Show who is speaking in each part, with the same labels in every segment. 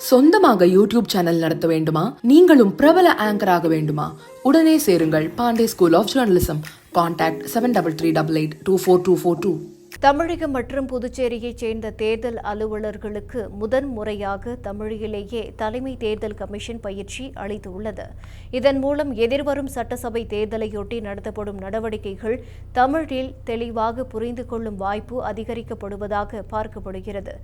Speaker 1: சொந்தமாக YouTube channel நடத்த வேண்டுமா? நீங்களும் பிரபல ஆங்கர் ஆக வேண்டுமா? உடனே சேருங்கள் Pandey school of journalism. Contact 7388242242.
Speaker 2: Tamilagam மற்றும் புதுச்சேரியைச் சேர்ந்த தேர்தல் அலுவலர்களுக்கு முதன்முறையாக தமிழிலேயே தலைமை தேர்தல் கமிஷன் பயிற்சி அளித்துள்ளது. இதன் மூலம் எதிர்வரும் சட்டசபை தேர்தலையொட்டி நடத்தப்படும் நடவடிக்கைகள் தமிழில் தெளிவாக புரிந்து கொள்ளும் வாய்ப்பு அதிகரிக்கப்படுவதாக பார்க்கப்படுகிறது.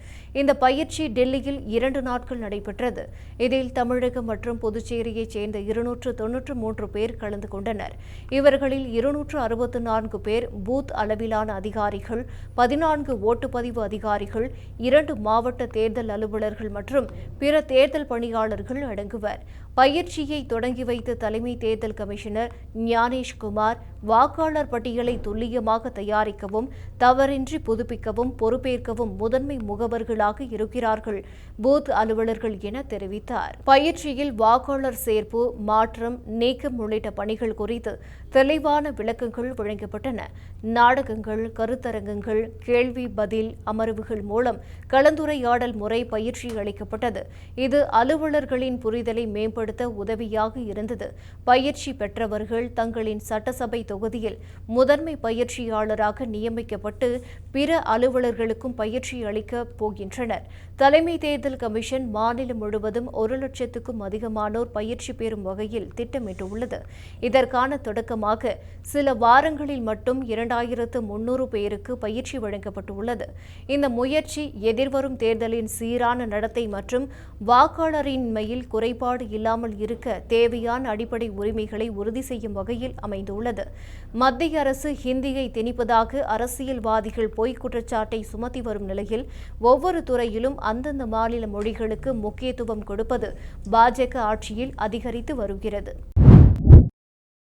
Speaker 2: இந்த பயிற்சி டெல்லியில் 2 நாட்கள் நடைபெற்றது. இதில் தமிழகம் மற்றும் புதுச்சேரியைச் சேர்ந்த 293 பேர் கலந்து கொண்டனர். இவர்களில் 264 பேர் பூத் அளவிலான அதிகாரிகள், 14 ஓட்டுப்பதிவு அதிகாரிகள், 2 மாவட்ட தேர்தல் அலுவலர்கள் மற்றும் பிற தேர்தல் பணியாளர்கள் அடங்குவர். பயிற்சியை தொடங்கி வைத்த தலைமை தேர்தல் கமிஷனர் ஞானேஷ்குமார், வாக்காளர் பட்டியலை துல்லியமாக தயாரிக்கவும், தவறின்றி புதுப்பிக்கவும், பொறுப்பேற்கவும் முதன்மை முகவர்களாக இருக்கிறார்கள் பூத் அலுவலர்கள் என தெரிவித்தார். பயிற்சியில் வாக்காளர் சேர்ப்பு, மாற்றம், நீக்கம் உள்ளிட்ட பணிகள் குறித்து தெளிவான விளக்கங்கள் வழங்கப்பட்டன. நாடகங்கள், கருத்தரங்கங்கள், கேள்வி பதில் அமர்வுகள் மூலம் கலந்துரையாடல் முறை பயிற்சி அளிக்கப்பட்டது. இது அலுவலர்களின் புரிதலை மேம்படுத்த உதவியாக இருந்தது. பயிற்சி பெற்றவர்கள் தங்களின் சட்டசபை தொகுதியில் முதன்மை பயிற்சியாளராக நியமிக்கப்பட்டு பிற அலுவலர்களுக்கும் பயிற்சி அளிக்கப் போகின்றனர். தலைமை தேர்தல் கமிஷன் மாநிலம் முழுவதும் 1,00,000க்கும் அதிகமானோர் பயிற்சி பெறும் வகையில் திட்டமிட்டுள்ளது. இதற்கான தொடக்கமாக சில வாரங்களில் மட்டும் 2,300 பேருக்கு பயிற்சி வழங்கப்பட்டுள்ளது. இந்த முயற்சி எதிர்வரும் தேர்தலின் சீரான நடத்தை மற்றும் வாக்காளரின்மையில் குறைபாடு இல்லாமல் இருக்க தேவையான அடிப்படை உரிமைகளை உறுதி செய்யும் வகையில் அமைந்துள்ளது. மத்திய அரசு ஹிந்தியை திணிப்பதாக அரசியல்வாதிகள் பொய் குற்றச்சாட்டை சுமத்தி வரும் நிலையில் ஒவ்வொரு துறையிலும் அந்தந்த மாநில மொழிகளுக்கு முக்கியத்துவம் கொடுப்பது பாஜக ஆட்சியில் அதிகரித்து வருகிறது.